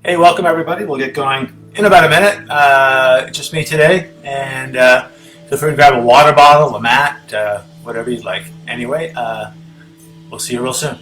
Hey, welcome everybody. We'll get going in about a minute. Just me today, and feel free to grab a water bottle, a mat, whatever you'd like. Anyway, we'll see you real soon.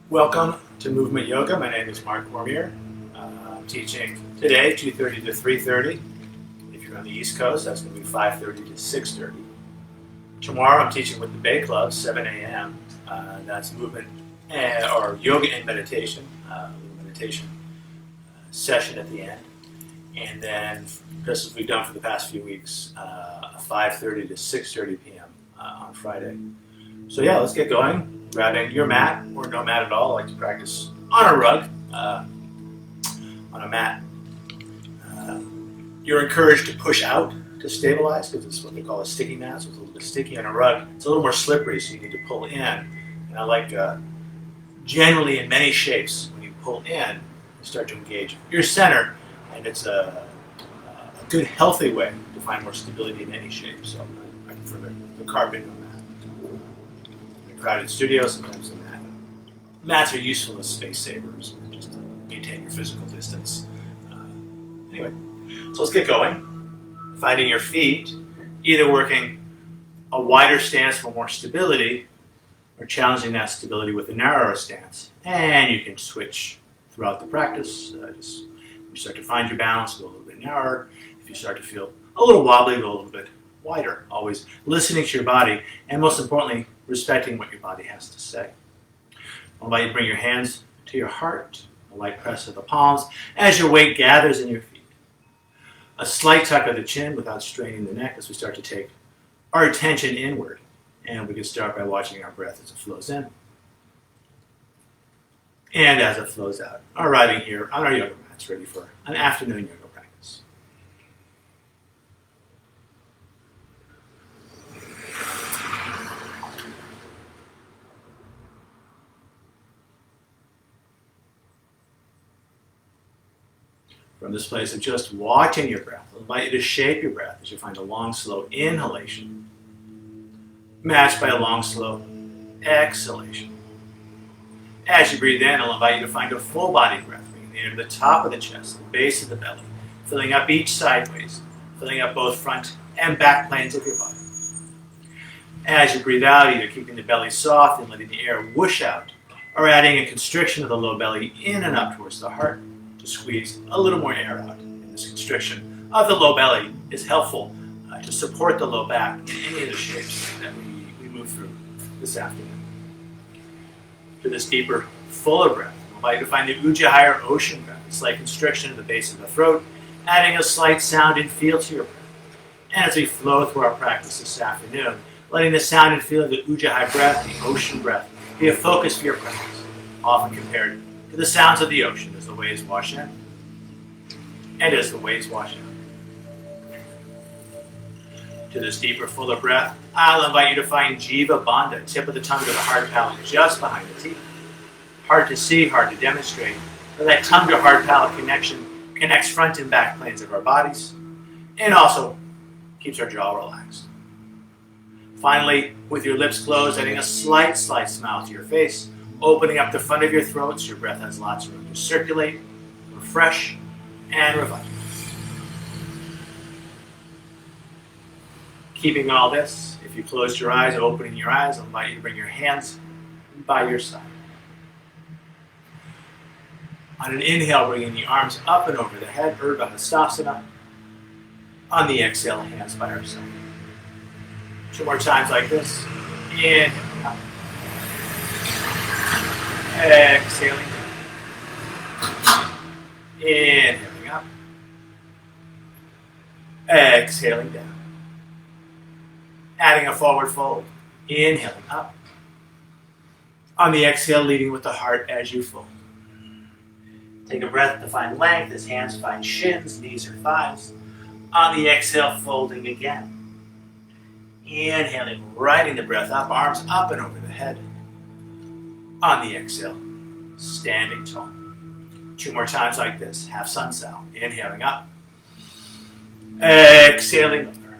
Welcome to Movement Yoga. My name is Mark Cormier. I'm teaching today 2:30 to 3:30. If you're on the East Coast, that's going to be 5:30 to 6:30. Tomorrow I'm teaching with the Bay Club, 7 a.m. That's movement or yoga and meditation, meditation session at the end. And then, just as we've done for the past few weeks, 5:30 to 6:30 p.m. On Friday. So yeah, let's get going. Grabbing your mat or no mat at all. I like to practice on a rug, on a mat. You're encouraged to push out to stabilize because it's what they call a sticky mat. So it's a little bit sticky on a rug. It's a little more slippery, so you need to pull in. And I like generally in many shapes, when you pull in, you start to engage your center, and it's a good, healthy way to find more stability in any shape. So I prefer the carpet on that. Crowded studio, sometimes the mat. Mats are useful as space savers, just to maintain your physical distance. Anyway, so let's get going. Finding your feet, either working a wider stance for more stability, or challenging that stability with a narrower stance. And you can switch throughout the practice. Just you start to find your balance, go a little bit narrower. If you start to feel a little wobbly, go a little bit wider. Always listening to your body, and most importantly, respecting what your body has to say. I'll invite you to bring your hands to your heart, a light press of the palms as your weight gathers in your feet. A slight tuck of the chin without straining the neck as we start to take our attention inward. And we can start by watching our breath as it flows in and as it flows out. Arriving here on our yoga mats, ready for an afternoon yoga practice. From this place of just watching your breath, I'll invite you to shape your breath as you find a long, slow inhalation, matched by a long, slow exhalation. As you breathe in, I'll invite you to find a full body breath, bringing the air to the top of the chest, the base of the belly, filling up each sideways, filling up both front and back planes of your body. As you breathe out, either keeping the belly soft and letting the air whoosh out, or adding a constriction of the low belly in and up towards the heart, squeeze a little more air out. And this constriction of the low belly is helpful to support the low back in any of the shapes that we move through this afternoon. To this deeper, fuller breath, I invite you to find the Ujjayi or ocean breath, a slight constriction of the base of the throat, adding a slight sound and feel to your breath. And as we flow through our practice this afternoon, letting the sound and feel of the Ujjayi breath, the ocean breath, be a focus for your practice, often compared to the sounds of the ocean as the waves wash in and as the waves wash out. To this deeper, fuller breath, I'll invite you to find Jiva Bandha, tip of the tongue to the heart palate just behind the teeth. Hard to see, hard to demonstrate, but that tongue to heart palate connection connects front and back planes of our bodies and also keeps our jaw relaxed. Finally, with your lips closed, adding a slight smile to your face, opening up the front of your throat so your breath has lots of room to circulate, refresh, and revive. Keeping all this, if you closed your eyes, opening your eyes, I'll invite you to bring your hands by your side. On an inhale, bringing the arms up and over the head, Urdhva Hastasana. On the exhale, hands by our side. 2 more times like this. Inhale up. Exhaling down. Inhaling up. Exhaling down. Adding a forward fold. Inhaling up. On the exhale, leading with the heart as you fold. Take a breath to find length as hands find shins, knees or thighs. On the exhale, folding again. Inhaling, riding the breath up, arms up and over the head. On the exhale, standing tall. 2 more times like this, half sun sow. Inhaling up. Exhaling over.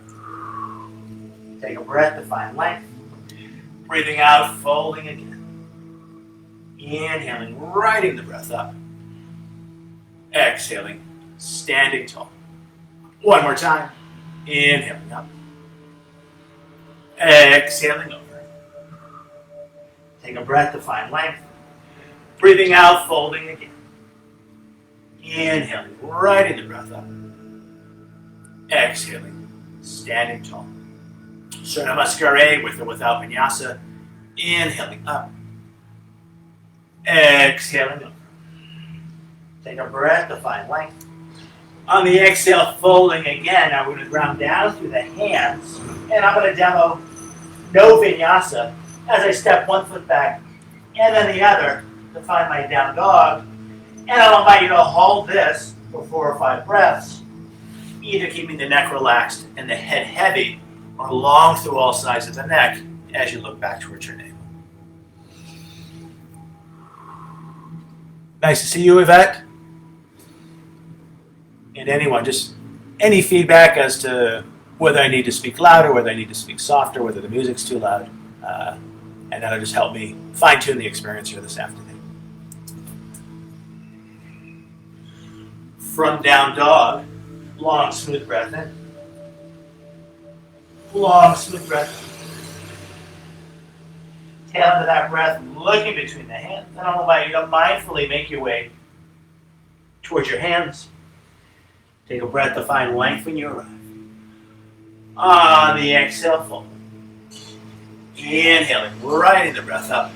Take a breath to find length. Breathing out, folding again. Inhaling, riding the breath up. Exhaling, standing tall. 1 more time. Inhaling up. Exhaling over. Take a breath to find length. Breathing out, folding again. Inhaling, riding the breath up. Exhaling, standing tall. Surya Namaskar with or without vinyasa. Inhaling up. Exhaling over. Take a breath to find length. On the exhale, folding again. Now we're going to ground down through the hands. And I'm going to demo no vinyasa as I step 1 foot back and then the other to find my down dog. And I'll invite you to hold this for 4 or 5 breaths, either keeping the neck relaxed and the head heavy or long through all sides of the neck as you look back towards your navel. Nice to see you, Yvette. And anyone, just any feedback as to whether I need to speak louder, whether I need to speak softer, whether the music's too loud. And that'll just help me fine-tune the experience here this afternoon. From down dog, long, smooth breath in. Long, smooth breath in. Tail into that breath, looking between the hands. And I'll invite you to mindfully make your way towards your hands. Take a breath to find length when you arrive. On the exhale, fold. Inhaling, riding the breath up.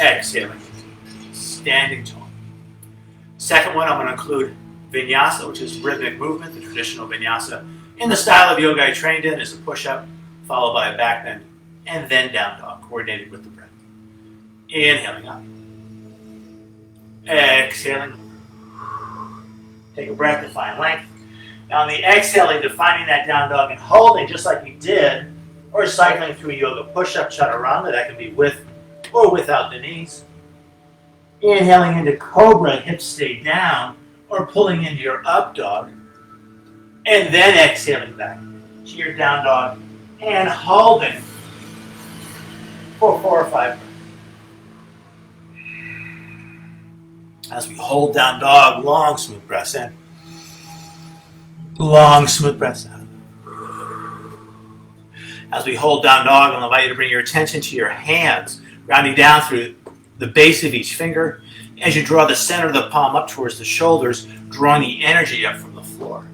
Exhaling, standing tall. Second one, I'm going to include vinyasa, which is rhythmic movement. The traditional vinyasa in the style of yoga I trained in is a push-up, followed by a back bend, and then down dog, coordinated with the breath. Inhaling up. Exhaling. Take a breath to find length. Now on the exhaling, defining that down dog and holding just like we did, or cycling through yoga push-up, chaturanga, that can be with or without the knees. Inhaling into cobra, hips stay down, or pulling into your up dog. And then exhaling back to your down dog and holding for 4 or 5 breaths. As we hold down dog, long, smooth breaths in. Long, smooth breaths out. As we hold down dog, I'll invite you to bring your attention to your hands, rounding down through the base of each finger. As you draw the center of the palm up towards the shoulders, drawing the energy up from the floor.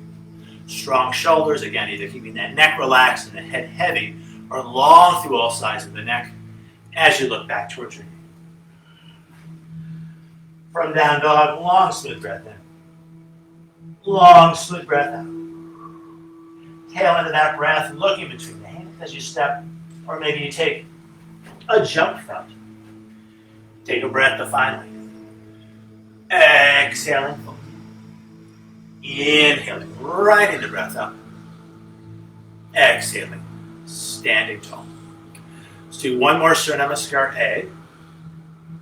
Strong shoulders, again, either keeping that neck relaxed and the head heavy, or long through all sides of the neck as you look back towards your knee. From down dog, long, smooth breath in. Long, smooth breath out. Tail into that breath, looking between the hands as you step, or maybe you take a jump front. Take a breath to find length. Exhaling, fold. Inhaling, riding the breath up. Exhaling, standing tall. Let's do one more Surya Namaskar A.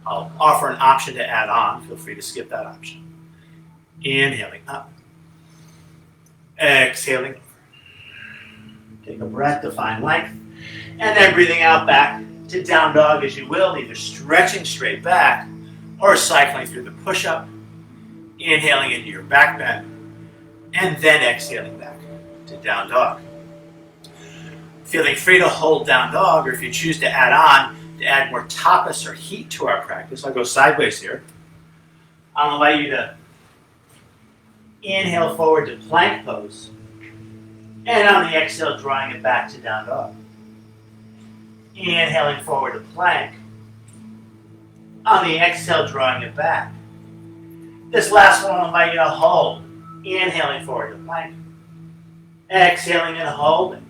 I'll offer an option to add on. Feel free to skip that option. Inhaling up. Exhaling. Take a breath to find length. And then breathing out back to down dog as you will, either stretching straight back or cycling through the push-up, inhaling into your back bend, and then exhaling back to down dog. Feeling free to hold down dog, or if you choose to add more tapas or heat to our practice, I'll go sideways here. I'll invite you to inhale forward to plank pose, and on the exhale, drawing it back to down dog. Inhaling forward to plank. On the exhale, drawing it back. This last one, I'll invite you to hold. Inhaling forward to plank. Exhaling and holding.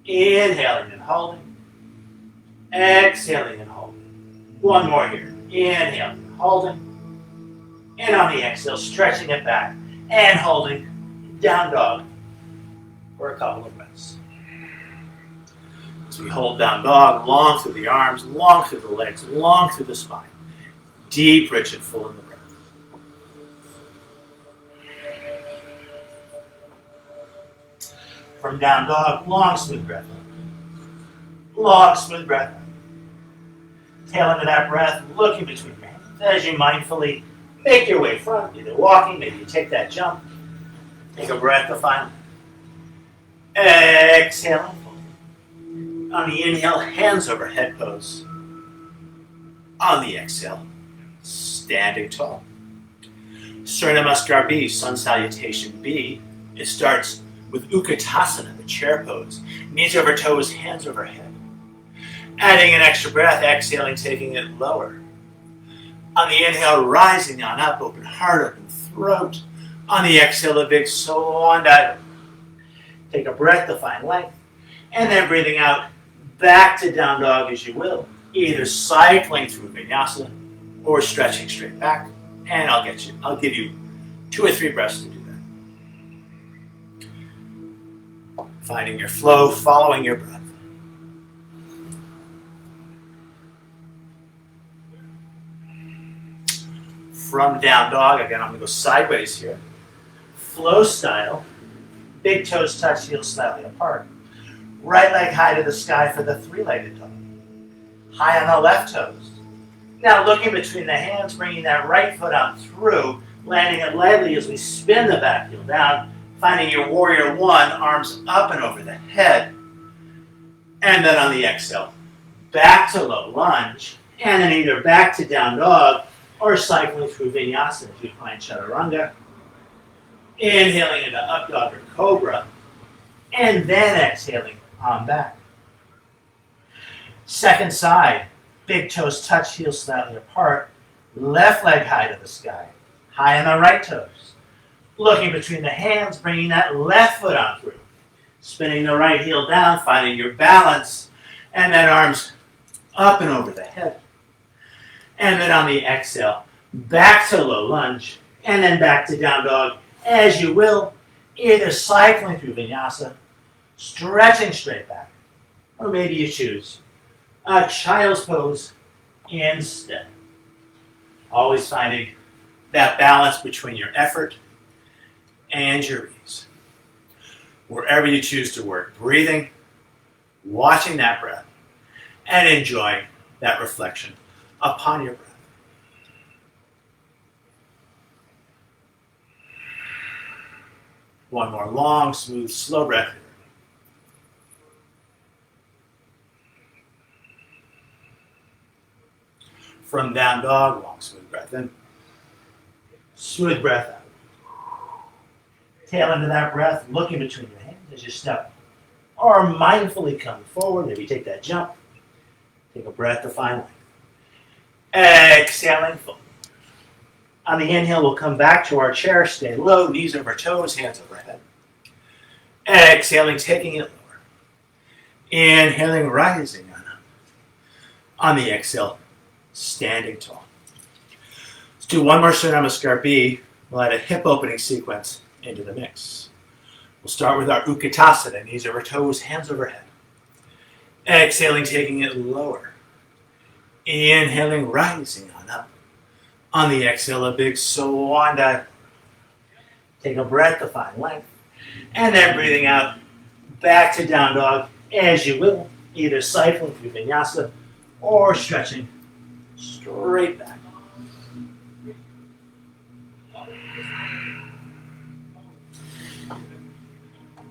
Inhaling and holding. Exhaling and holding. One more here. Inhaling and holding. And on the exhale, stretching it back and holding down dog for a couple of breaths. As we hold down dog, long through the arms, long through the legs, long through the spine. Deep, rich, and full in the breath. From down dog, long, smooth breath. Long, smooth breath. Tail into that breath, looking between your hands as you mindfully make your way front, either walking, maybe you take that jump. Take a breath to find. Exhale. On the inhale, hands over head pose. On the exhale, standing tall. Surya Namaskar B, Sun Salutation B. It starts with Utkatasana, the chair pose. Knees over toes, hands over head. Adding an extra breath, exhaling, taking it lower. On the inhale, rising on up, open heart, open throat. On the exhale, a big swan dive. Take a breath to find length. And then breathing out, back to down dog as you will. Either cycling through vinyasa or stretching straight back. And I'll give you 2 or 3 breaths to do that. Finding your flow, following your breath. From down dog, again, I'm going to go sideways here. Flow style. Big toes touch, heels slightly apart. Right leg high to the sky for the 3-legged dog. High on the left toes. Now looking between the hands, bringing that right foot out through, landing it lightly as we spin the back heel down, finding your warrior 1, arms up and over the head. And then on the exhale, back to low lunge, and then either back to down dog, or cycling through vinyasa as you find chaturanga. Inhaling into up dog or cobra, and then exhaling on back. Second side, big toes touch, heels slightly apart, left leg high to the sky, high on the right toes. Looking between the hands, bringing that left foot on through. Spinning the right heel down, finding your balance, and then arms up and over the head. And then on the exhale, back to low lunge, and then back to down dog as you will, either cycling through vinyasa, stretching straight back, or maybe you choose a child's pose instead. Always finding that balance between your effort and your ease. Wherever you choose to work, breathing, watching that breath, and enjoying that reflection upon your breath. One more long, smooth, slow breath here. From down dog, long, smooth breath in. Smooth breath out. Tail into that breath, looking between your hands as you step. Or mindfully come forward, maybe take that jump. Take a breath to find length. Exhaling full. On the inhale, we'll come back to our chair, stay low, knees over toes, hands overhead. Exhaling, taking it lower. Inhaling, rising on up. On the exhale, standing tall. Let's do one more Surya Namaskar B. We'll add a hip opening sequence into the mix. We'll start with our Utkatasana, knees over toes, hands overhead. Exhaling, taking it lower. Inhaling, rising on up. On the exhale, a big swan dive. Take a breath to find length. And then breathing out, back to down dog as you will. either cycling through vinyasa or stretching straight back.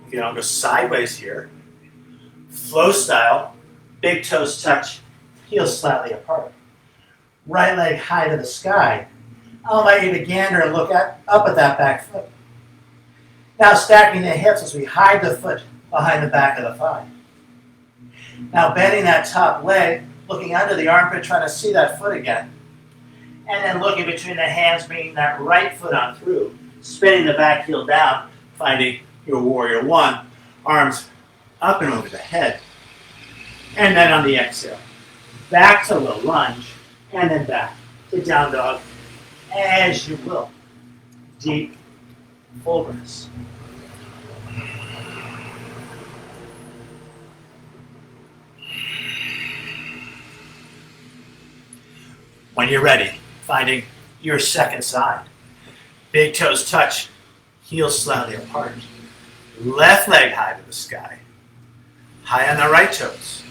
You can all go sideways here. Flow style, big toes touch, heels slightly apart. Right leg high to the sky. I'll invite you to gander and look up at that back foot. Now stacking the hips as we hide the foot behind the back of the thigh. Now bending that top leg, looking under the armpit, trying to see that foot again. And then looking between the hands, bringing that right foot on through. Spinning the back heel down, finding your warrior one. Arms up and over the head. And then on the exhale, back to low lunge, and then back to down dog as you will. Deep, full breaths. When you're ready, finding your second side. Big toes touch, heels slightly apart. Left leg high to the sky. High on the right toes.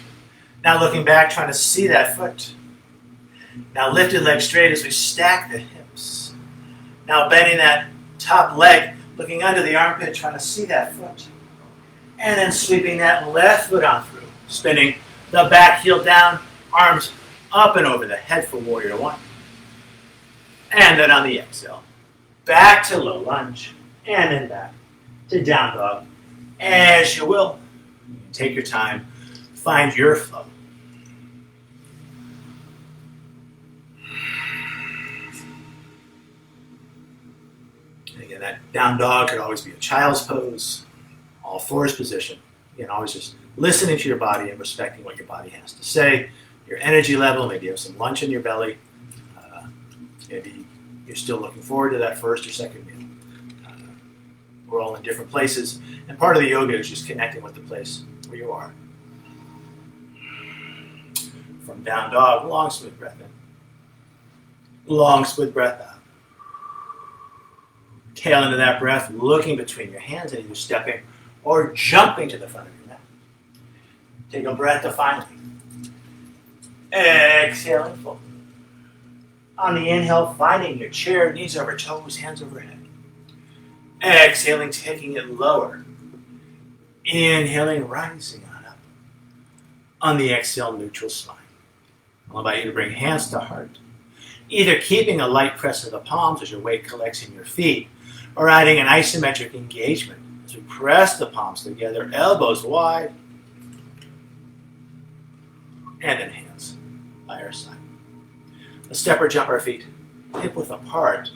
Now looking back, trying to see that foot. Now lifted leg straight as we stack the hips. Now bending that top leg, looking under the armpit, trying to see that foot. And then sweeping that left foot on through. Spinning the back heel down, arms up and over the head for warrior one. And then on the exhale, back to low lunge, and then back to down dog. As you will. Take your time, find your flow. And again, that down dog could always be a child's pose, all fours position. Again, always just listening to your body and respecting what your body has to say. Your energy level, maybe you have some lunch in your belly. Maybe you're still looking forward to that first or second meal. We're all in different places, and part of the yoga is just connecting with the place where you are. From down dog, long smooth breath in. Long smooth breath out. Tail into that breath, looking between your hands and either stepping or jumping to the front of your neck. Take a breath to finally. Exhaling full. On the inhale, finding your chair, knees over toes, hands overhead. Exhaling, taking it lower. Inhaling, rising on up. On the exhale, neutral spine. I'll invite you to bring hands to heart. Either keeping a light press of the palms as your weight collects in your feet, or adding an isometric engagement as we press the palms together, elbows wide, and then hands by our side. Let's step or jump our feet hip width apart.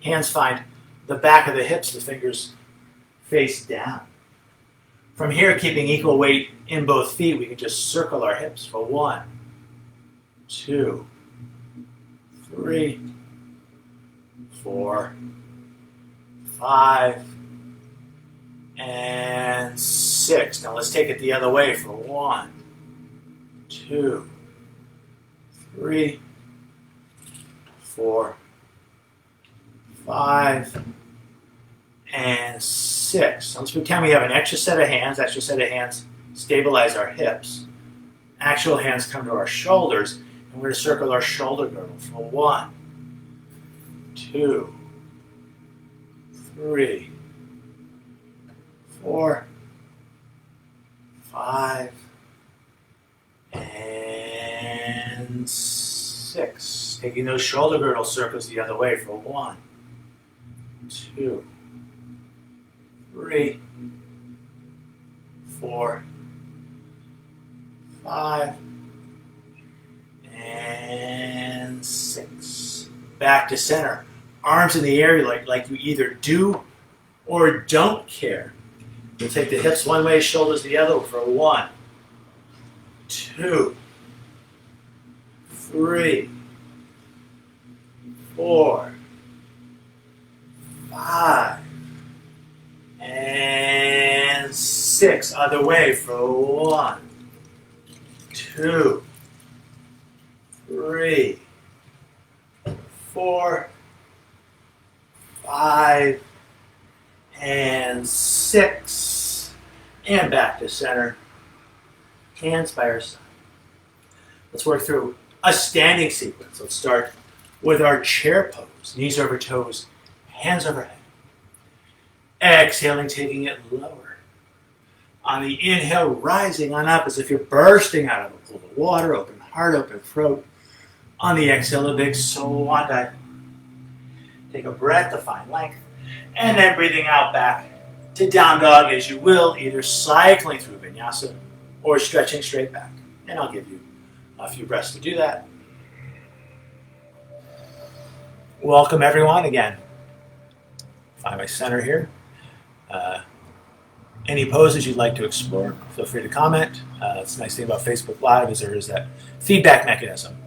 Hands find the back of the hips, the fingers face down. From here, keeping equal weight in both feet, we can just circle our hips for 1, 2, 3, 4, 5, and 6. Now let's take it the other way for 1, 2, 3, 4, 5, and 6. Let's pretend we have an extra set of hands. Extra set of hands stabilize our hips. Actual hands come to our shoulders, and we're going to circle our shoulder girdle for 1, 2, 3, 4, 5, and 6. Taking those shoulder girdle circles the other way for 1, 2, 3, 4, 5, and 6. Back to center. Arms in the air like you either do or don't care. You'll take the hips one way, shoulders the other for 1, 2, 3, 4, 5, and 6. Other way for 1, 2, 3, 4, 5, and 6. And back to center. hands by our side. Let's work through a standing sequence. Let's start with our chair pose. Knees over toes, hands overhead. Exhaling, taking it lower. On the inhale, rising on up as if you're bursting out of a pool of water, open heart, open throat. On the exhale, a big swan dive. Take a breath to find length. And then breathing out back to down dog as you will, either cycling through vinyasa or stretching straight back. And I'll give you a few breaths to do that. Welcome everyone again. Find my center here. Any poses you'd like to explore, feel free to comment. It's a nice thing about Facebook Live is there is that feedback mechanism.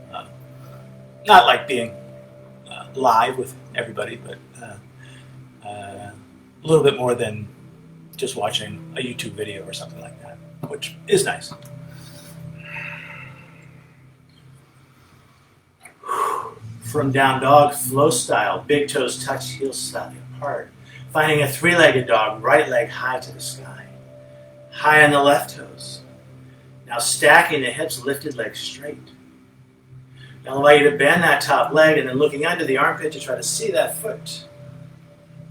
Not like being live with everybody, but a little bit more than just watching a YouTube video or something like that, which is nice. From down dog, flow style, big toes touch, heels slightly apart. Finding a three-legged dog, right leg high to the sky. High on the left toes. Now stacking the hips, lifted legs straight. Now allow you to bend that top leg and then looking under the armpit to try to see that foot.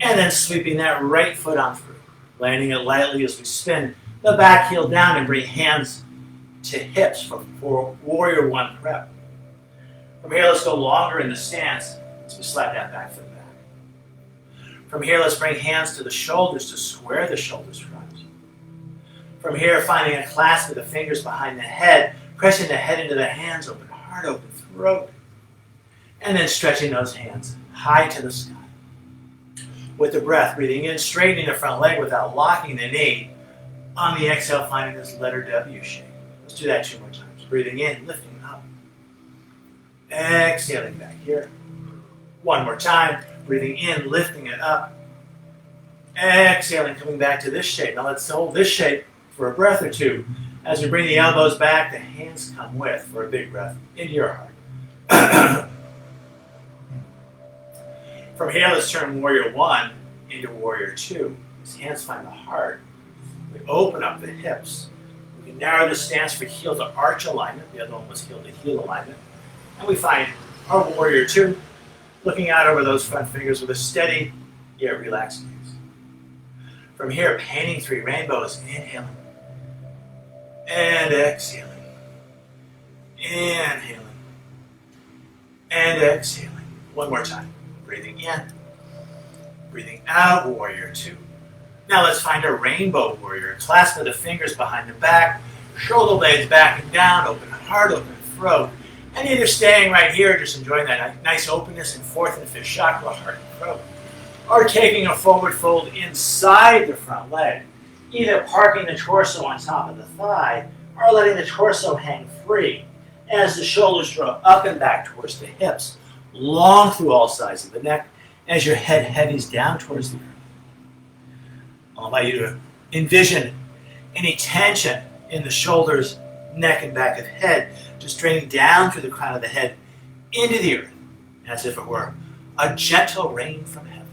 And then sweeping that right foot on through. Landing it lightly as we spin the back heel down and bring hands to hips for warrior one prep. From here, let's go longer in the stance as we slide that back foot back. From here, let's bring hands to the shoulders to square the shoulders front. From here, finding a clasp with the fingers behind the head, pressing the head into the hands, open heart, open throat. And then stretching those hands high to the sky. With the breath, breathing in, straightening the front leg without locking the knee. On the exhale, finding this letter W shape. Let's do that 2 more times. Breathing in, lifting up. Exhaling back here. 1 more time. Breathing in, lifting it up. Exhaling, coming back to this shape. Now let's hold this shape for a breath or two. As we bring the elbows back, the hands come with for a big breath into your heart. From here, let's turn warrior one into warrior two. As hands find the heart, we open up the hips. We can narrow the stance for heel to arch alignment. The other one was heel to heel alignment. And we find our warrior two, looking out over those front fingers with a steady yet relaxed gaze. From here, painting 3 rainbows, inhaling and exhaling, inhaling and exhaling. 1 more time. Breathing in, breathing out, warrior two. Now let's find a rainbow warrior. Clasp of the fingers behind the back, shoulder blades back and down, open heart, open throat. And either staying right here, just enjoying that nice openness in 4th and 5th chakra, heart and throat. Or taking a forward fold inside the front leg. Either parking the torso on top of the thigh, or letting the torso hang free as the shoulders draw up and back towards the hips. Long through all sides of the neck as your head heavies down towards the earth. I'll invite you to envision any tension in the shoulders, neck, and back of the head just draining down through the crown of the head into the earth as if it were a gentle rain from heaven.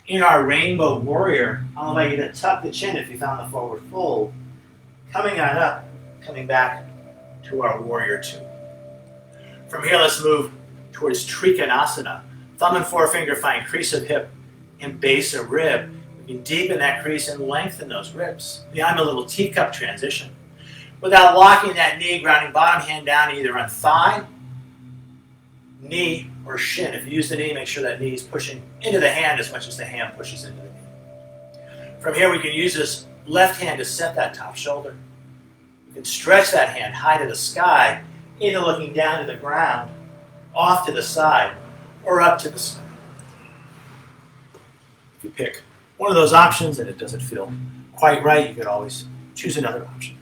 In our rainbow warrior, I'll invite you to tuck the chin if you found the forward fold. Coming on up, coming back to our warrior two. From here, let's move towards Trikonasana. Thumb and forefinger find crease of hip and base of rib. We can deepen that crease and lengthen those ribs. Behind a little teacup transition. Without locking that knee, grounding bottom hand down either on thigh, knee, or shin. If you use the knee, make sure that knee is pushing into the hand as much as the hand pushes into the knee. From here, we can use this left hand to set that top shoulder. You can stretch that hand high to the sky, either looking down to the ground, off to the side, or up to the sky. If you pick one of those options and it doesn't feel quite right, you could always choose another option.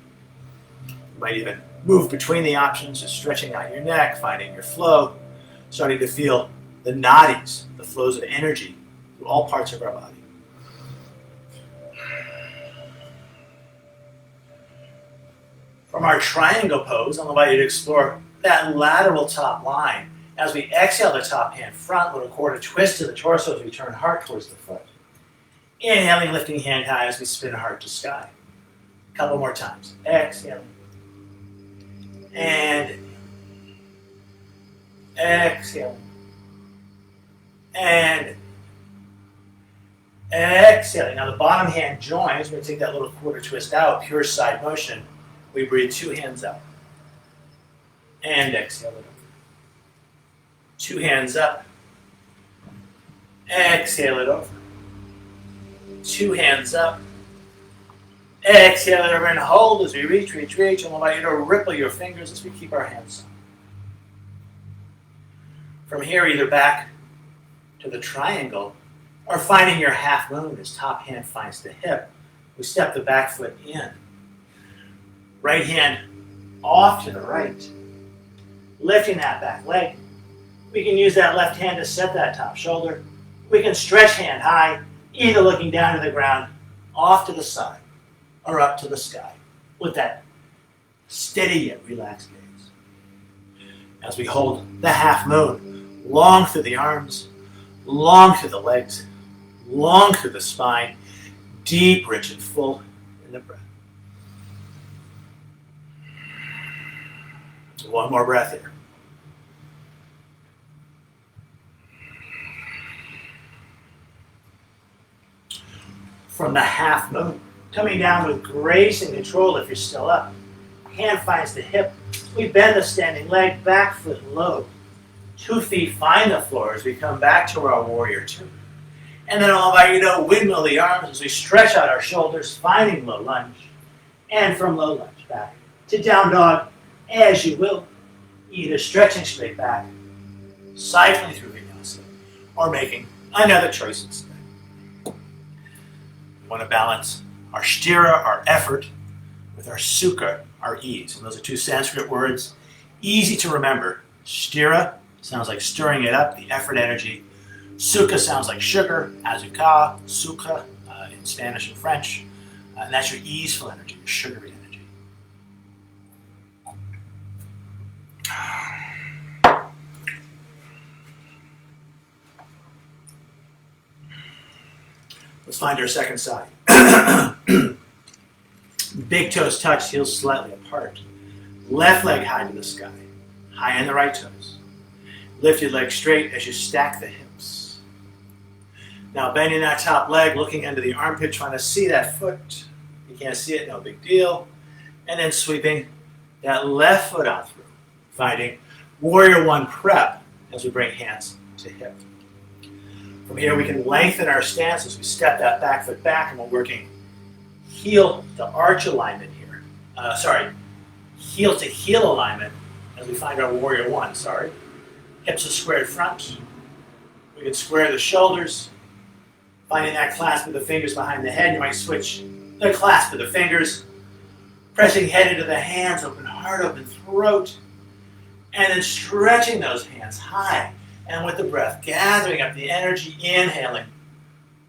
You might even move between the options, just stretching out your neck, finding your flow, starting to feel the nadis, the flows of energy through all parts of our body. From our triangle pose, I'll invite you to explore that lateral top line. As we exhale the top hand front, little quarter twist to the torso as we turn heart towards the foot. Inhaling, lifting hand high as we spin heart to sky. A couple more times. Exhaling. And exhaling. And exhaling. Now the bottom hand joins. We're going to take that little quarter twist out, pure side motion. We breathe 2 hands out. And exhale it over. 2 hands up. Exhale it over. 2 hands up. Exhale it over and hold as we reach. And we'll allow you to ripple your fingers as we keep our hands. From here, either back to the triangle or finding your half moon as top hand finds the hip. We step the back foot in. Right hand off to the right. Lifting that back leg. We can use that left hand to set that top shoulder. We can stretch hand high, either looking down to the ground, off to the side, or up to the sky, with that steady yet relaxed gaze. As we hold the half moon, long through the arms, long through the legs, long through the spine, deep, rich, and full in the breath. One more breath here. From the half moon, coming down with grace and control if you're still up. Hand finds the hip. We bend the standing leg, back foot low. 2 feet find the floor as we come back to our warrior 2. And then I'll invite you to windmill the arms as we stretch out our shoulders, finding low lunge. And from low lunge back to down dog as you will. Either stretching straight back, cycling through vinyasa, or making another choice instead. We want to balance our sthira, our effort, with our sukha, our ease. And those are 2 Sanskrit words, easy to remember. Sthira sounds like stirring it up, the effort energy. Sukha sounds like sugar, azuka, sukha in Spanish and French. And that's your easeful energy, your sugary energy. Let's find our second side. Big toes touch, heels slightly apart. Left leg high to the sky, high on the right toes. Lift your leg straight as you stack the hips. Now bending that top leg, looking under the armpit, trying to see that foot. You can't see it, no big deal. And then sweeping that left foot on through. Finding warrior 1 prep as we bring hands to hip. From here we can lengthen our stance as we step that back foot back, and we're working heel to arch alignment here. Heel to heel alignment as we find our warrior 1, Hips are squared front. We can square the shoulders. Finding that clasp of the fingers behind the head, you might switch the clasp of the fingers. Pressing head into the hands, open heart, open throat. And then stretching those hands high. And with the breath, gathering up the energy, inhaling.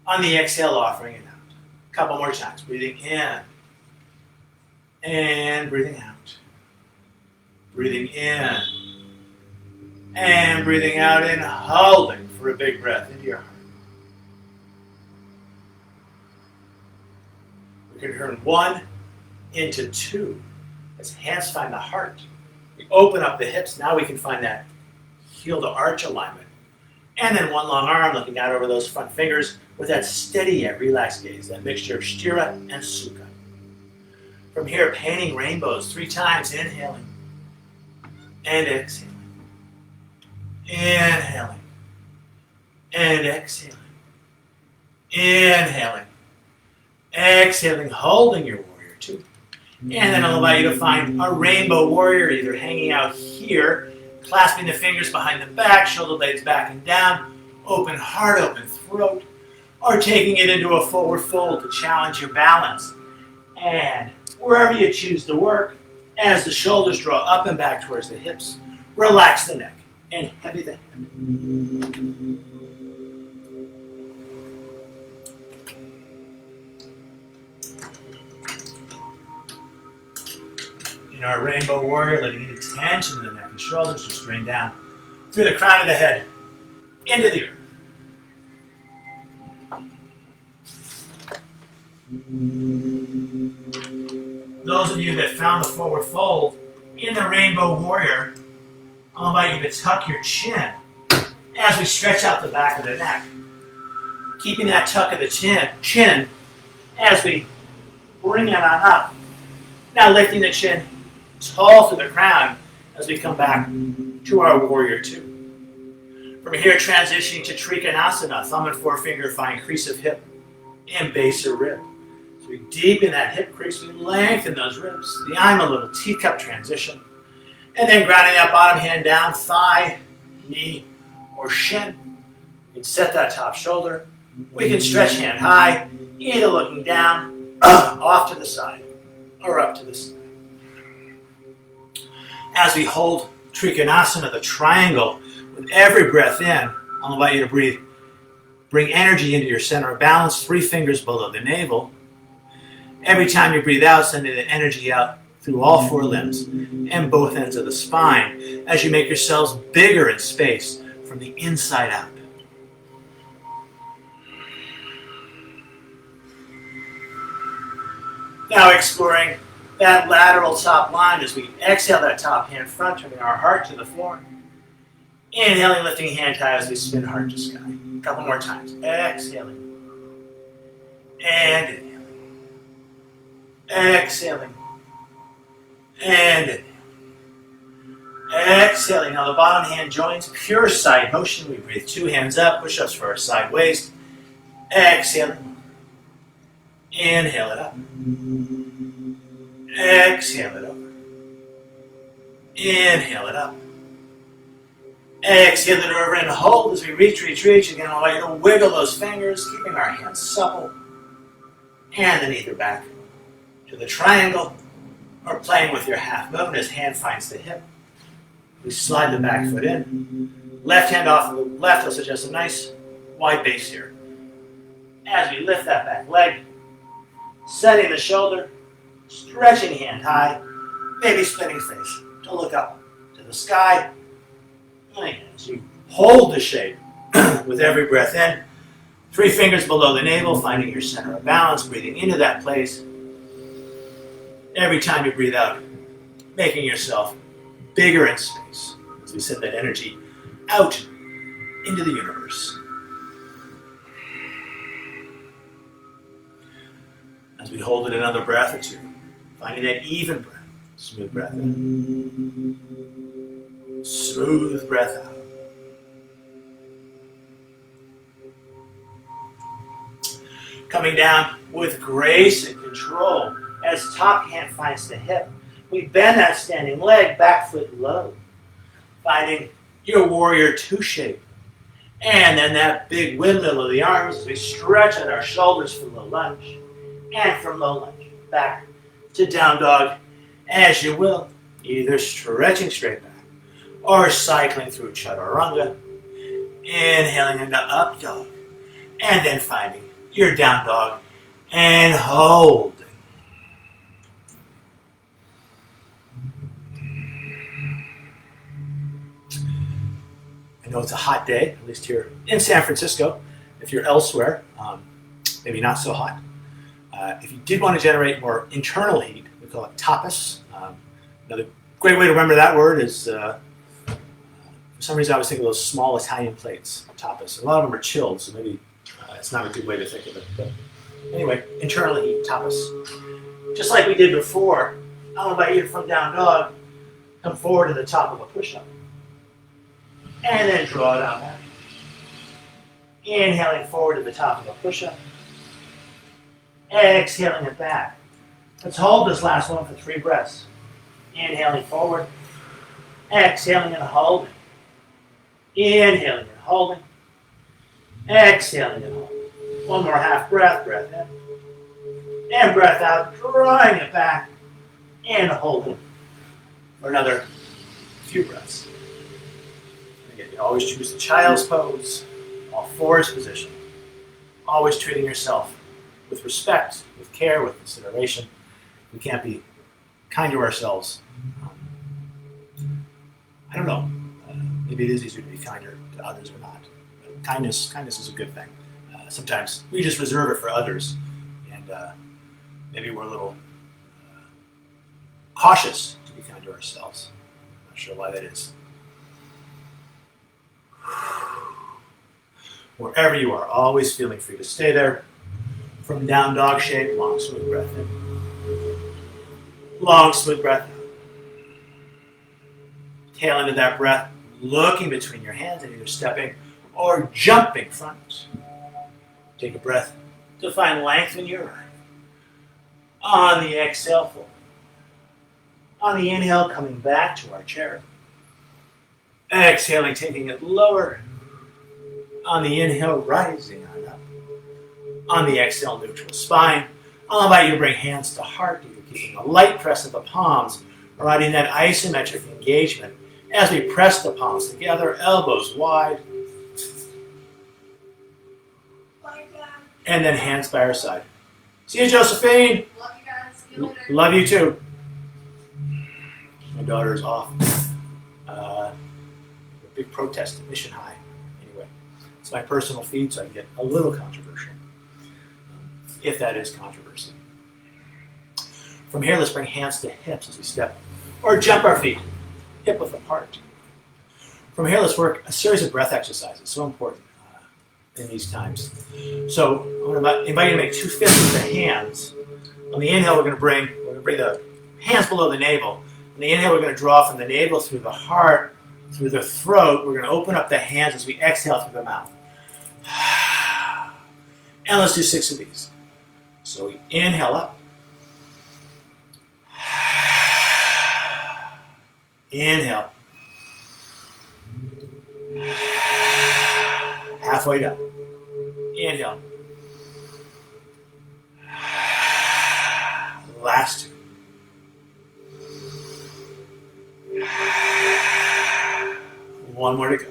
On the exhale, offering it out. A couple more times. Breathing in. And breathing out. Breathing in. And breathing out and holding for a big breath into your heart. We can turn 1 into 2 as hands find the heart. We open up the hips. Now we can find that heel to arch alignment. And then 1 long arm looking out over those front fingers with that steady yet relaxed gaze, that mixture of sthira and sukha. From here, painting rainbows 3 times, inhaling and exhaling. Inhaling and exhaling. Inhaling. Exhaling, holding your warrior 2. And then I'll allow you to find a rainbow warrior either hanging out here, clasping the fingers behind the back, shoulder blades back and down, open heart, open throat, or taking it into a forward fold to challenge your balance. And wherever you choose to work, as the shoulders draw up and back towards the hips, relax the neck and heavy the head. In our rainbow warrior, letting any tension in the neck and shoulders just drain down through the crown of the head into the earth. Those of you that found the forward fold in the Rainbow Warrior, I'll invite you to tuck your chin as we stretch out the back of the neck. Keeping that tuck of the chin as we bring it on up. Now lifting the chin tall to the crown as we come back to our Warrior Two. From here, transitioning to Trikonasana, thumb and forefinger find crease of hip and base of rib. So we deepen that hip crease, we lengthen those ribs. The I'm a little teacup transition. And then grounding that bottom hand down, thigh, knee, or shin. We can set that top shoulder. We can stretch hand high, either looking down, off to the side, or up to the side. As we hold Trikonasana, the triangle, with every breath in, I'll invite you to breathe. Bring energy into your center of balance, 3 fingers below the navel. Every time you breathe out, sending the energy out through all 4 limbs and both ends of the spine as you make yourselves bigger in space from the inside out. Now exploring that lateral top line as we exhale that top hand front, turning our heart to the floor. Inhaling, lifting hand high as we spin heart to sky. A couple more times. Exhaling. And inhaling. Exhaling. And inhaling. Exhaling. Now the bottom hand joins. Pure side motion. We breathe 2 hands up. Push-ups for our side waist. Exhaling. Inhale it up. Exhale it over. Inhale it up. Exhale it over and hold as we reach. Again, I'll allow you to wiggle those fingers, keeping our hands supple. And then either back to the triangle or playing with your half moon as hand finds the hip. We slide the back foot in. Left hand off to the left will suggest a nice wide base here. As we lift that back leg, setting the shoulder, stretching hand high, maybe spinning face to look up to the sky. And again, as you hold the shape with every breath in, 3 fingers below the navel, finding your center of balance, breathing into that place. Every time you breathe out, making yourself bigger in space as we send that energy out into the universe. As we hold it another breath or 2, finding that even breath, smooth breath in, smooth breath out. Coming down with grace and control as top hand finds the hip. We bend that standing leg, back foot low, finding your Warrior Two shape. And then that big windmill of the arms as we stretch out our shoulders for low lunge. And from low lunge, back to down dog as you will, either stretching straight back or cycling through Chaturanga, inhaling into up dog, and then finding your down dog and holding. I know it's a hot day, at least here in San Francisco. If you're elsewhere, maybe not so hot. If you did want to generate more internal heat, we call it tapas. Another great way to remember that word is, for some reason I was thinking of those small Italian plates, tapas. A lot of them are chilled, so maybe it's not a good way to think of it. But anyway, internal heat, tapas. Just like we did before, I'll invite you from down dog, come forward to the top of a push-up. And then draw it out back. Inhaling forward to the top of a push-up. Exhaling it back. Let's hold this last one for 3 breaths. Inhaling forward. Exhaling and holding. Inhaling and holding. Exhaling and holding. One more half breath. Breath in. And breath out. Drawing it back. And holding. For another few breaths. Again, you always choose the child's pose. All fours position. Always treating yourself with respect, with care, with consideration. We can't be kind to ourselves. I don't know. Maybe it is easier to be kinder to others or not. But kindness is a good thing. Sometimes we just reserve it for others, and Maybe we're a little cautious to be kind to ourselves. Not sure why that is. Wherever you are, always feeling free to stay there. From down dog shape, long, smooth breath in. Long, smooth breath out. Tail into that breath, looking between your hands and either stepping or jumping front. Take a breath to find length in your arm. On the exhale, forward. On the inhale, coming back to our chair. Exhaling, taking it lower. On the inhale, rising on up. On the exhale, neutral spine. I'll invite you to bring hands to heart, either keeping a light press of the palms, or adding that isometric engagement as we press the palms together, elbows wide. And then hands by our side. See you, Josephine. Love you guys. See you later. Love you too. My daughter is off. Big protest at Mission High. Anyway, it's my personal feed, so I get a little controversial, if that is controversy. From here, let's bring hands to hips as we step or jump our feet, hip width apart. From here, let's work a series of breath exercises, so important in these times. So I'm going to invite you to make 2 fists with the hands. On the inhale, we're going to bring the hands below the navel. On the inhale, we're going to draw from the navel through the heart, through the throat. We're going to open up the hands as we exhale through the mouth. And let's do 6 of these. So we inhale up. Inhale. Halfway down. Inhale. Last 2. One more to go.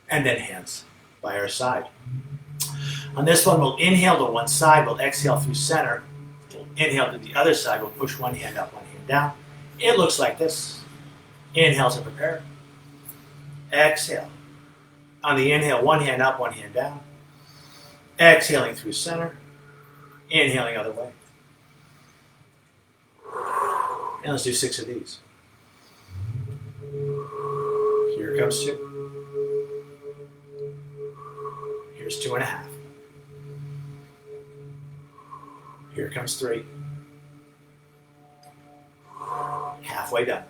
And then hands by our side. On this one, we'll inhale to one side, we'll exhale through center. We'll inhale to the other side, we'll push one hand up, one hand down. It looks like this. Inhale to prepare. Exhale. On the inhale, one hand up, one hand down. Exhaling through center. Inhaling other way. And let's do 6 of these. Here comes 2. Here's 2.5. Here comes 3. Halfway done.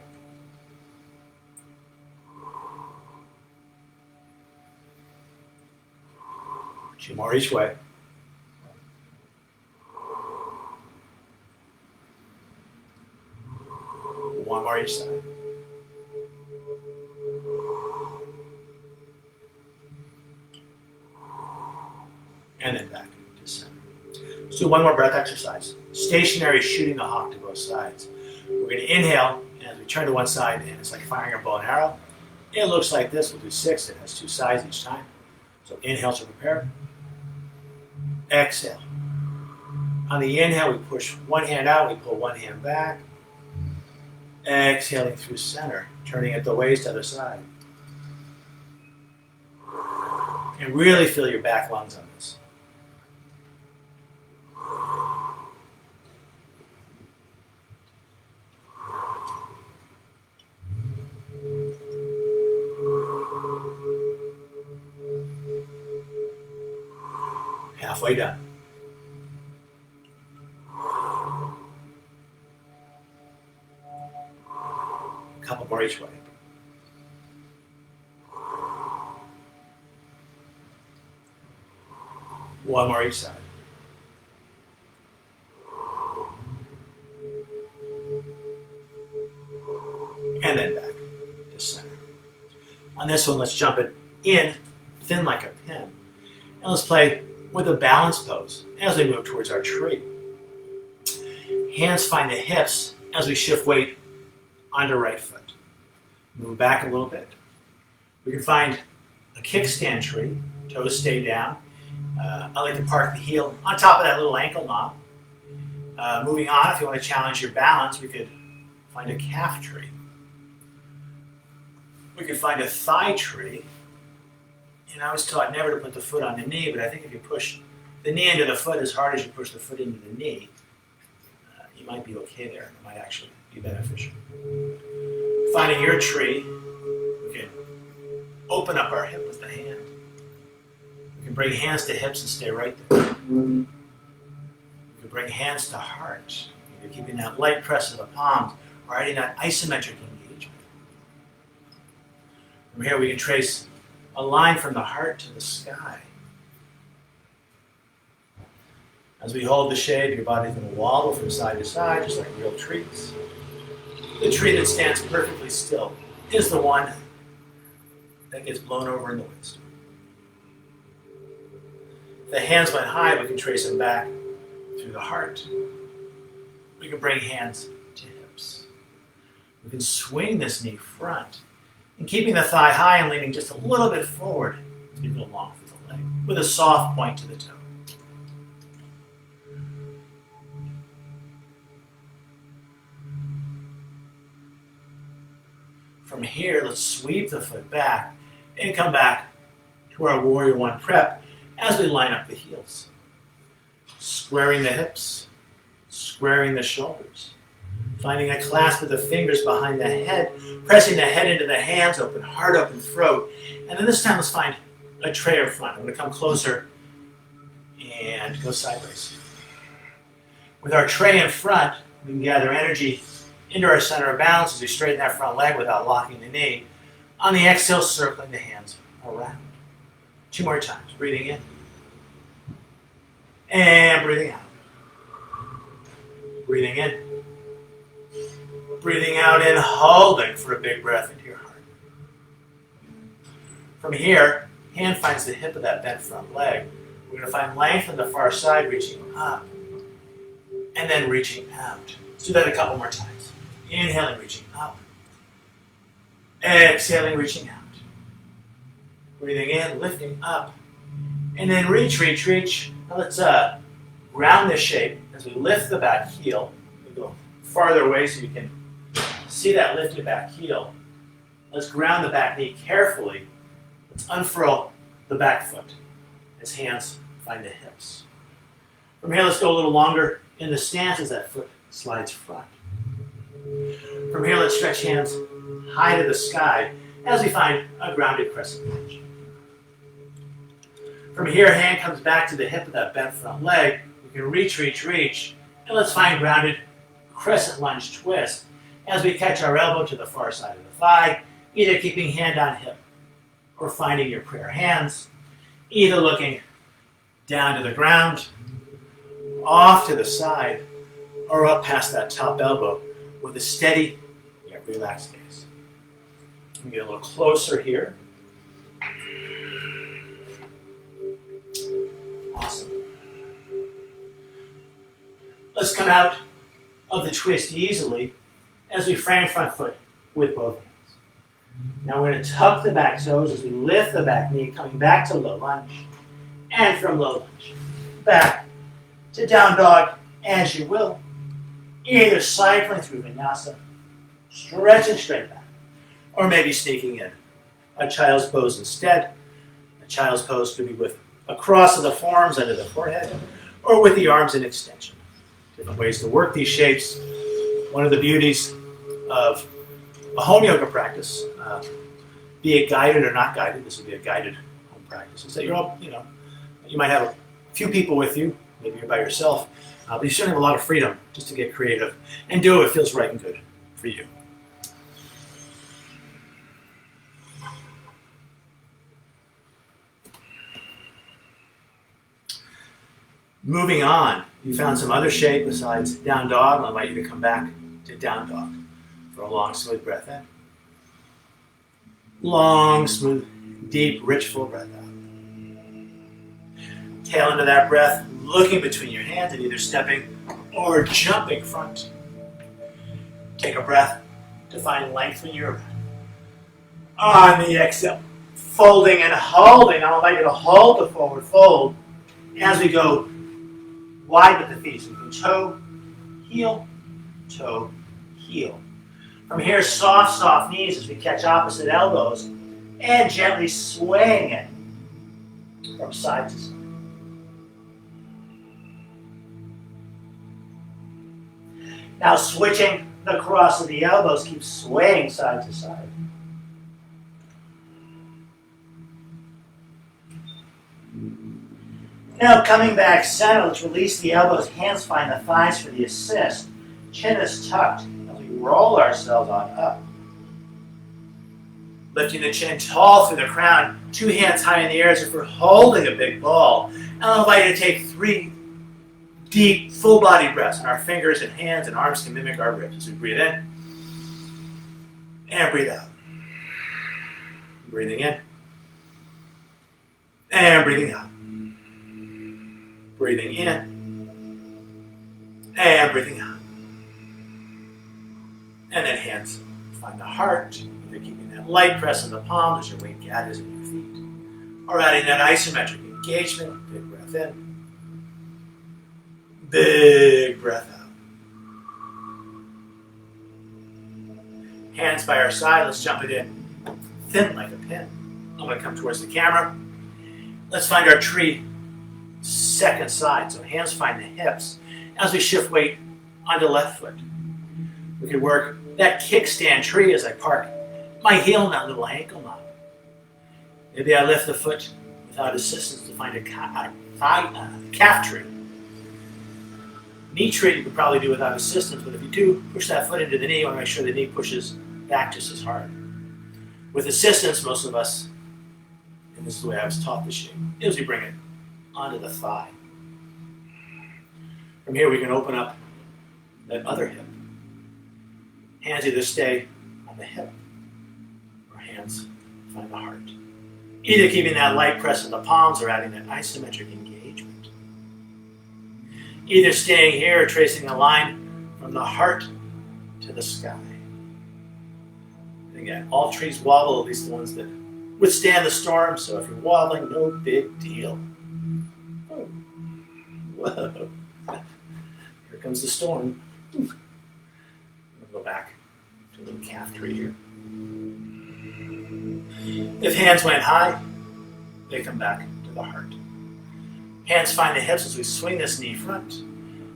Two more each way. One more each side. And then back to center. Let's do one more breath exercise. Stationary shooting the hawk to both sides. We're going to inhale, and as we turn to one side, and it's like firing a bow and arrow. It looks like this. We'll do 6. It has 2 sides each time. So inhale to prepare. Exhale. On the inhale, we push one hand out, we pull one hand back. Exhaling through center, turning at the waist, other side. And really feel your back lungs on this. Halfway done. A couple more each way. One more each side. And then back to center. On this one, let's jump it in, thin like a pin. And let's play with a balance pose as we move towards our tree. Hands find the hips as we shift weight onto right foot. Move back a little bit. We can find a kickstand tree, toes stay down. I like to park the heel on top of that little ankle knob. Moving on, if you want to challenge your balance, we could find a calf tree. We could find a thigh tree. And I was taught never to put the foot on the knee, but I think if you push the knee into the foot as hard as you push the foot into the knee, you might be okay there. It might actually be beneficial. Finding your tree, we can open up our hip with the hand. We can bring hands to hips and stay right there. We can bring hands to heart. Either keeping that light press of the palms or adding that isometric engagement. From here we can trace a line from the heart to the sky. As we hold the shape, your body's going to wobble from side to side, just like real trees. The tree that stands perfectly still is the one that gets blown over in the windstorm. If the hands went high, we can trace them back through the heart. We can bring hands to hips. We can swing this knee front, and keeping the thigh high and leaning just a little bit forward as we go along through the leg, with a soft point to the toe. From here, let's sweep the foot back and come back to our Warrior One prep as we line up the heels. Squaring the hips, squaring the shoulders, finding a clasp of the fingers behind the head, pressing the head into the hands, open heart, open throat. And then this time let's find a tray in front. I'm going to come closer and go sideways. With our tray in front, we can gather energy into our center of balance as we straighten that front leg without locking the knee. On the exhale, circling the hands around. 2 more times. Breathing in. And breathing out. Breathing in. Breathing out and holding for a big breath into your heart. From here, hand finds the hip of that bent front leg. We're going to find length on the far side, reaching up. And then reaching out. Let's do that a couple more times. Inhaling, reaching up. Exhaling, reaching out. Breathing in, lifting up. And then reach, reach, reach. Now let's ground this shape as we lift the back heel. We go farther away so you can see that lifted back heel. Let's ground the back knee carefully. Let's unfurl the back foot as hands find the hips. From here, let's go a little longer in the stance as that foot slides front. From here, let's stretch hands high to the sky as we find a grounded crescent lunge. From here, hand comes back to the hip of that bent front leg. We can reach, reach, reach, and let's find grounded crescent lunge twist as we catch our elbow to the far side of the thigh, either keeping hand on hip or finding your prayer hands, either looking down to the ground, off to the side, or up past that top elbow with a steady yet relaxed gaze. Let me get a little closer here. Awesome. Let's come out of the twist easily as we frame front foot with both hands. Now we're going to tuck the back toes as we lift the back knee, coming back to low lunge. And from low lunge, back to down dog as you will. Either cycling through vinyasa, stretching straight back, or maybe sneaking in a child's pose instead. A child's pose could be with a cross of the forearms under the forehead, or with the arms in extension. Different ways to work these shapes. One of the beauties of a home yoga practice, be it guided or not guided, this would be a guided home practice, is that you're all, you might have a few people with you, maybe you're by yourself, but you certainly have a lot of freedom just to get creative and do what feels right and good for you. Moving on, you found some other shape besides down dog. I'll invite you to come back to down dog for a long, smooth breath in. Long, smooth, deep, rich, full breath out. Tail into that breath, looking between your hands and either stepping or jumping front. Take a breath to find length when you're on the exhale. Folding and holding. I'll invite you to hold the forward fold as we go wide with the feet. So we can toe, heel, toe, heel. From here, soft, soft knees as we catch opposite elbows and gently swaying it from side to side. Now switching the cross of the elbows, keep swaying side to side. Now coming back center, let's release the elbows, hands find the thighs for the assist. Chin is tucked as we roll ourselves on up. Lifting the chin tall through the crown, 2 hands high in the air as if we're holding a big ball. And I'll invite you to take 3 deep, full body breaths, and our fingers and hands and arms can mimic our ribs as we breathe in and breathe out. Breathing in and breathing out. Breathing in and breathing out. And then hands find the heart. You're keeping that light press in the palms as your weight gathers in your feet. Or adding that isometric engagement. Big breath in. Big breath out. Hands by our side. Let's jump it in. Thin like a pin. I'm going to come towards the camera. Let's find our tree second side. So hands find the hips. As we shift weight onto left foot. We could work that kickstand tree as I park my heel in that little ankle knot. Maybe I lift the foot without assistance to find a calf tree. Knee tree you could probably do without assistance, but if you do push that foot into the knee, you want to make sure the knee pushes back just as hard. With assistance, most of us, and this is the way I was taught the shape, is we bring it onto the thigh. From here we can open up that other hip. Hands either stay on the hip or hands find the heart. Either keeping that light press in the palms or adding that isometric engagement. Either staying here or tracing a line from the heart to the sky. And again, all trees wobble, at least the ones that withstand the storm, so if you're wobbling, no big deal. Oh. Whoa. Here comes the storm. I'm going to go back to a little calf tree here. If hands went high, they come back to the heart. Hands find the hips as we swing this knee front.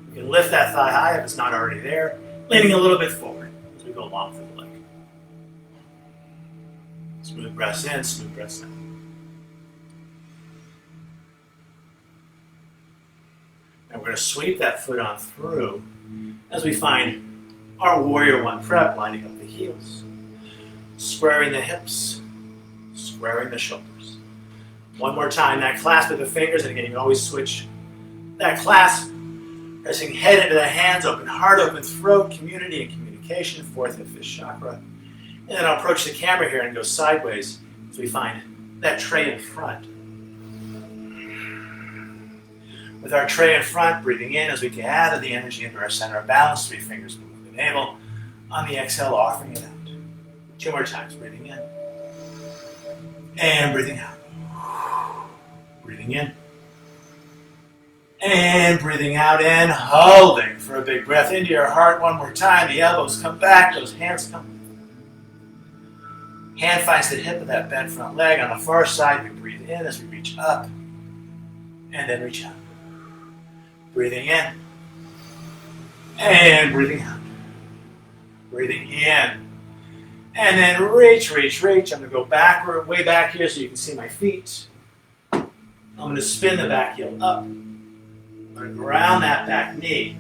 We can lift that thigh high if it's not already there, leaning a little bit forward as we go along through the leg. Smooth breaths in, smooth breaths out. Now we're going to sweep that foot on through as we find our Warrior One prep, lining up the heels, squaring the hips, squaring the shoulders. One more time, that clasp of the fingers, and again, you can always switch that clasp, pressing head into the hands, open heart, open throat, community and communication, 4th and 5th chakra. And then I'll approach the camera here and go sideways as we find that tray in front. With our tray in front, breathing in as we gather the energy into our center of balance, 3 fingers below the navel. On the exhale, offering it out. 2 more times, breathing in. And breathing out. Breathing in. And breathing out and holding for a big breath into your heart. One more time. The elbows come back. Those hands come. Hand finds the hip of that bent front leg. On the far side, we breathe in as we reach up. And then reach out. Breathing in. And breathing out. Breathing in. And then reach, reach, reach. I'm going to go backward, way back here so you can see my feet. I'm going to spin the back heel up. I'm going to ground that back knee,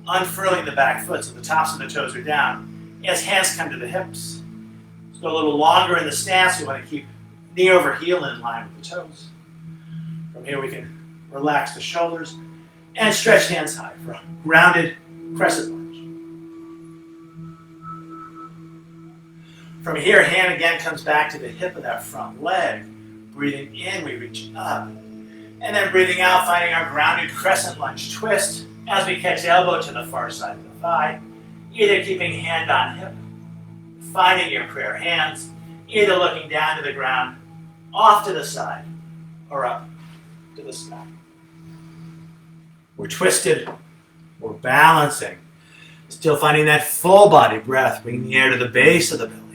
unfurling the back foot so the tops of the toes are down. As hands come to the hips. Let's go a little longer in the stance. We want to keep knee over heel in line with the toes. From here we can relax the shoulders and stretch hands high for a grounded crescent lunge. From here, hand again comes back to the hip of that front leg. Breathing in, we reach up. And then breathing out, finding our grounded crescent lunge twist as we catch elbow to the far side of the thigh. Either keeping hand on hip, finding your prayer hands, either looking down to the ground, off to the side, or up to the sky. We're twisted, we're balancing. Still finding that full body breath, bringing the air to the base of the belly.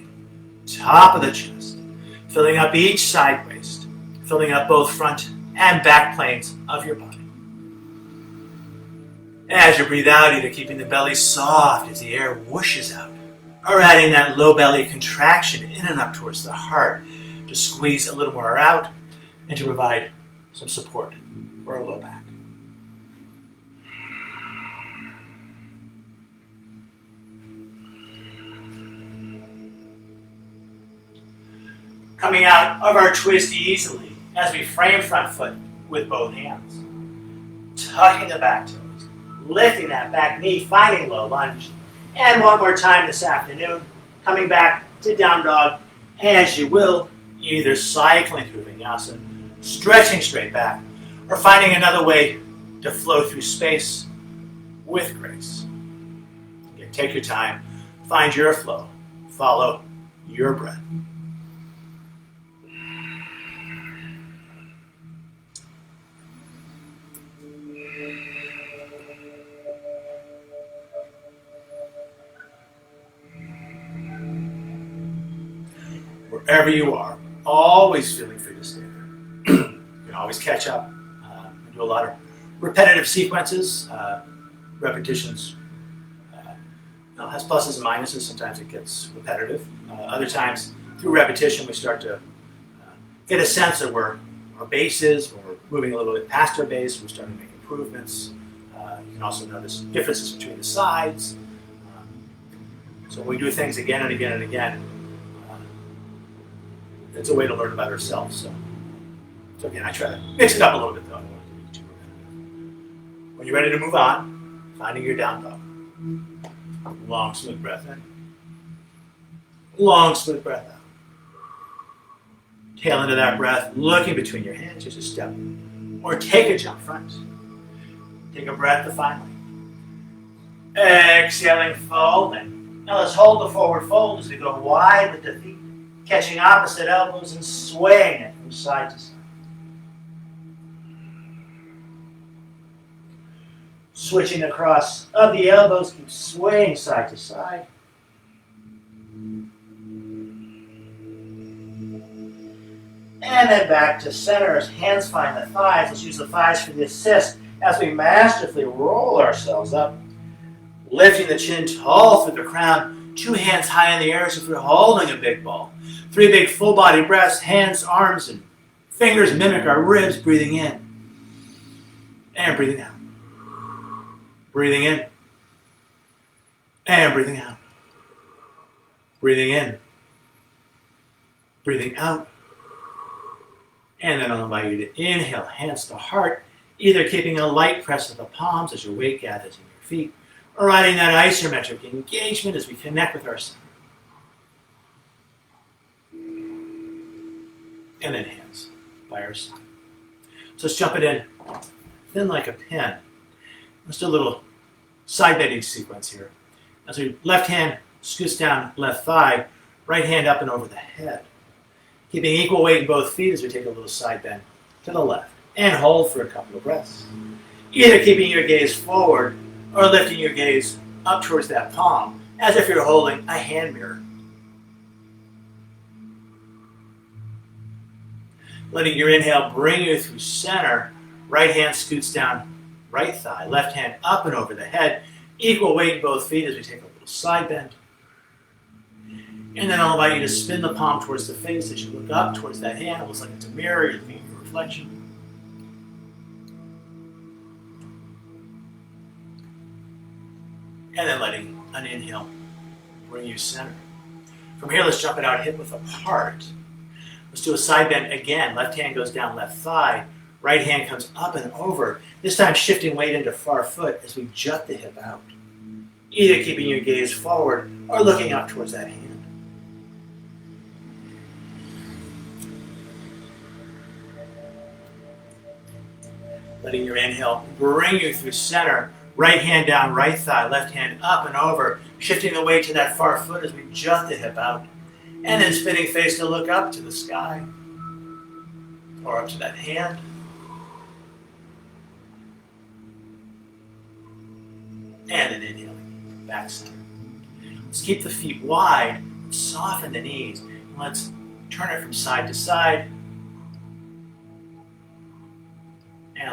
Top of the chest, filling up each side waist, filling up both front and back planes of your body. As you breathe out, either keeping the belly soft as the air whooshes out, or adding that low belly contraction in and up towards the heart to squeeze a little more out and to provide some support for our low back. Coming out of our twist easily as we frame front foot with both hands. Tucking the back toes, lifting that back knee, finding low lunge. And one more time this afternoon, coming back to down dog as you will, either cycling through vinyasa, stretching straight back, or finding another way to flow through space with grace. Again, take your time, find your flow, follow your breath. Wherever you are, always feeling free to stay there. You can always catch up and do a lot of repetitive sequences, repetitions. Has pluses and minuses. Sometimes it gets repetitive. Other times, through repetition, we start to get a sense of where our base is. When we're moving a little bit past our base, we're starting to make improvements. You can also notice differences between the sides. So when we do things again and again and again, it's a way to learn about ourselves. So again, I try to mix it up a little bit though. I don't want it to be too repetitive. When you're ready to move on, finding your down dog. Long, smooth breath in. Long, smooth breath out. Tail into that breath, looking between your hands, just a step. Or take a jump front. Take a breath to finally. Exhaling, folding. Now let's hold the forward fold as we go wide with the feet, catching opposite elbows and swaying it from side to side. Switching across of the elbows, keep swaying side to side. And then back to center as hands find the thighs. Let's use the thighs for the assist as we masterfully roll ourselves up. Lifting the chin tall through the crown, 2 hands high in the air as if we're holding a big ball. 3 big full body breaths, hands, arms, and fingers mimic our ribs, breathing in and breathing out. Breathing in and breathing out. Breathing in, breathing out. And then I'll invite you to inhale, hands to heart, either keeping a light press of the palms as your weight gathers in your feet, or riding that isometric engagement as we connect with ourselves. And then hands by our side. So let's jump it in, thin like a pin. Let's do a little side bending sequence here. As we left hand scoots down left thigh, right hand up and over the head. Keeping equal weight in both feet as we take a little side bend to the left. And hold for a couple of breaths. Either keeping your gaze forward or lifting your gaze up towards that palm as if you're holding a hand mirror. Letting your inhale bring you through center. Right hand scoots down right thigh. Left hand up and over the head. Equal weight in both feet as we take a little side bend. And then I'll invite you to spin the palm towards the face as you look up towards that hand. It looks like it's a mirror. You're looking at your reflection. And then letting an inhale bring you center. From here, let's jump it out hip width apart. Let's do a side bend again. Left hand goes down left thigh. Right hand comes up and over. This time shifting weight into far foot as we jut the hip out. Either keeping your gaze forward or looking up towards that hand. Letting your inhale bring you through center. Right hand down right thigh, left hand up and over, shifting the weight to that far foot as we jut the hip out. And then spinning face to look up to the sky or up to that hand. And then inhaling, back center. Let's keep the feet wide, soften the knees, and let's turn it from side to side.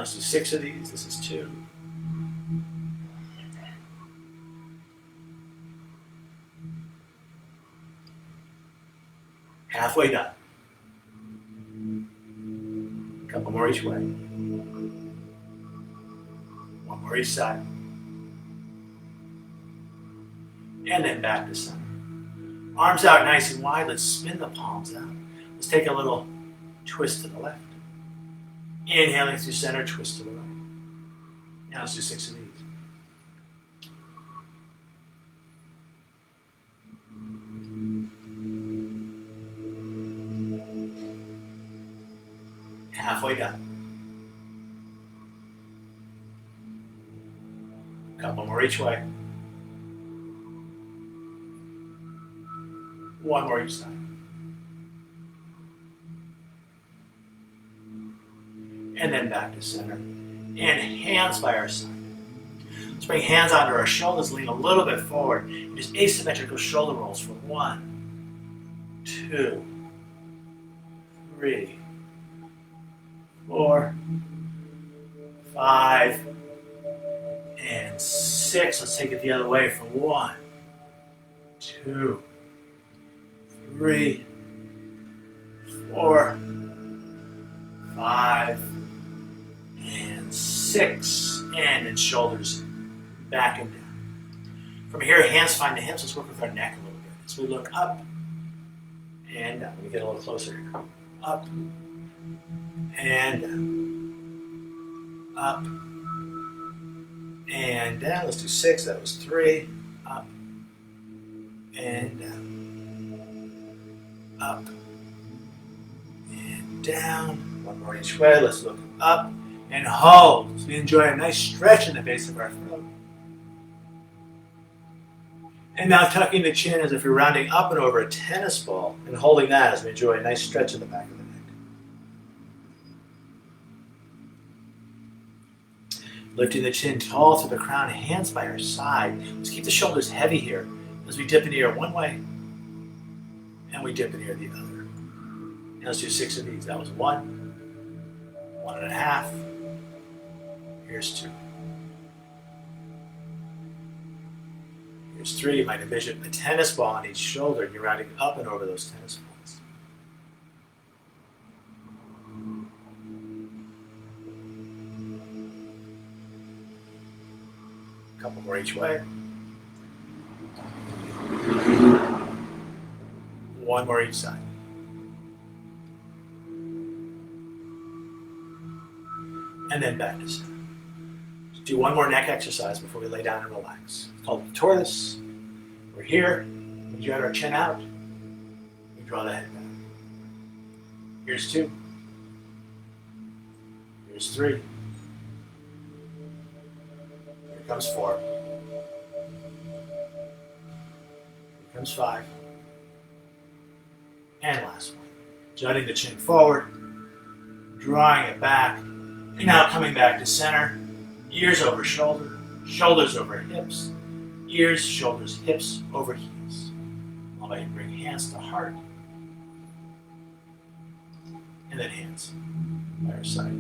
let's do 6 of these. This is 2. Halfway done. A couple more each way. One more each side. And then back to center. Arms out nice and wide. Let's spin the palms out. Let's take a little twist to the left. Inhaling through center, twist to the right. Now let's do 6 of these. Halfway done. Couple more each way. One more each side. And then back to center. And hands by our side. Let's bring hands onto our shoulders, lean a little bit forward. And just asymmetrical shoulder rolls for 1, 2, 3, 4, 5, and 6. Let's take it the other way for 1, 2, 3, 4, 5, and 6. And then shoulders back and down. From here, hands find the hips. Let's work with our neck a little bit. So we look up and down. Let me get a little closer here. Up and down. Up and down. Let's do 6. That was 3. Up and down. Up and down. One more each way. Let's look up and hold. So we enjoy a nice stretch in the base of our throat. And now tucking the chin as if you're rounding up and over a tennis ball and holding that as we enjoy a nice stretch in the back of the neck. Lifting the chin tall through the crown, hands by our side. Let's keep the shoulders heavy here as we dip in the air one way and we dip in the air the other. And let's do 6 of these. That was 1, 1.5. Here's 2. Here's 3. You might envision a tennis ball on each shoulder and you're rounding up and over those tennis balls. A couple more each way. One more each side. And then back to center. Do one more neck exercise before we lay down and relax. It's called the tortoise. We're here. We drag our chin out. We draw the head down. Here's 2. Here's 3. Here comes 4. Here comes 5. And last one. Jutting the chin forward. Drawing it back. And now coming back to center. Ears over shoulder, shoulders over hips, ears, shoulders, hips over heels. I'll let you bring hands to heart, and then hands by our side.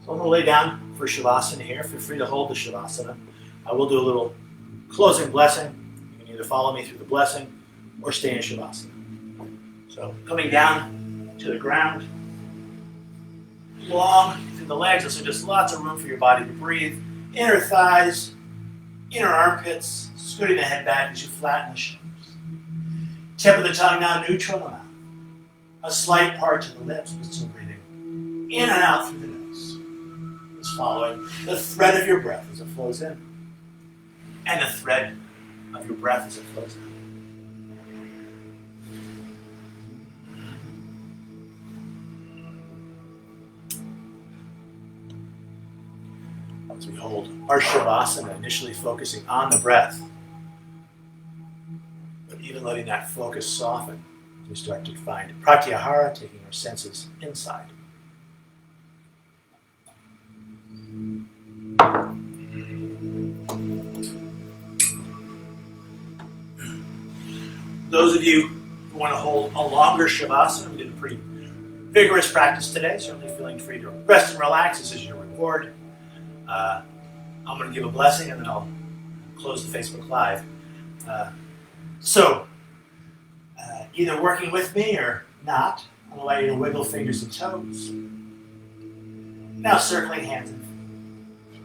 So I'm going to lay down for Shavasana here. Feel free to hold the Shavasana. I will do a little closing blessing. You can either follow me through the blessing or stay in Shavasana. So coming down to the ground, long through the legs, so just lots of room for your body to breathe. Inner thighs, inner armpits, scooting the head back as you flatten the shoulders. Tip of the tongue now neutral in the mouth. A slight part to the lips, but still breathing in and out through the nose. Just following the thread of your breath as it flows in, and the thread of your breath as it flows out. As we hold our Shavasana, initially focusing on the breath, but even letting that focus soften, we start to find Pratyahara, taking our senses inside. Those of you who want to hold a longer Shavasana, we did a pretty vigorous practice today, certainly feeling free to rest and relax. This is your reward. board. I'm going to give a blessing and then I'll close the Facebook Live. Either working with me or not, I'll allow you to wiggle fingers and toes. Now circling hands and feet.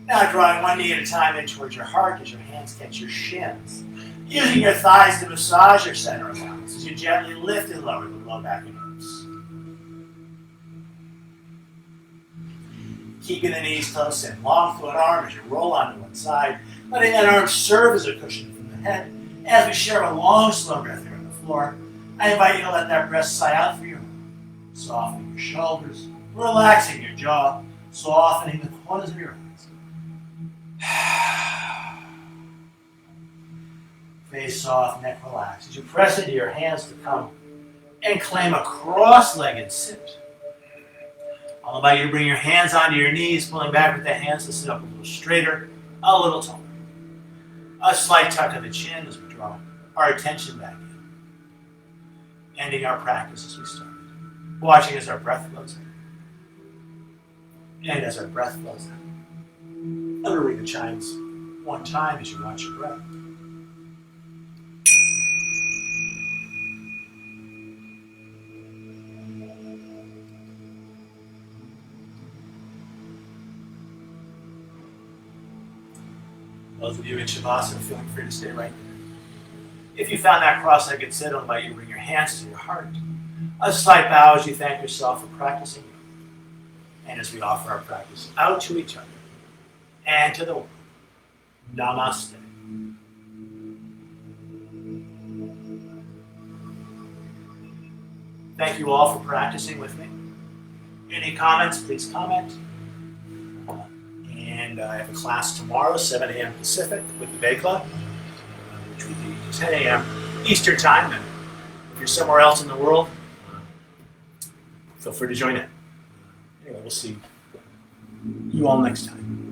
Now drawing one knee at a time in towards your heart as your hands catch your shins. Using your thighs to massage your center of balance as you gently lift and lower the low back and hips. Keeping the knees close in. Long float arm as you roll onto one side, letting that arm serve as a cushion from the head. As we share a long, slow breath here on the floor, I invite you to let that breath sigh out through your mouth, softening your shoulders, relaxing your jaw, softening the corners of your eyes. Face soft, neck relaxed. As you press into your hands to come and claim a cross-legged sit. I'll invite you to bring your hands onto your knees, pulling back with the hands to sit up a little straighter, a little taller. A slight tuck of the chin as we draw our attention back in. Ending our practice as we started. Watching as our breath flows in. And as our breath flows out. I'm going to ring the chimes one time as you watch your breath. Those of you in Shavasana feeling free to stay right there. If you found that cross-legged sit, I'll invite you to bring your hands to your heart. A slight bow as you thank yourself for practicing. And as we offer our practice out to each other and to the world. Namaste. Thank you all for practicing with me. Any comments, please comment. And I have a class tomorrow, 7 a.m. Pacific, with the Bay Club, which would be 10 a.m. Eastern Time. And if you're somewhere else in the world, feel free to join in. Anyway, we'll see you all next time.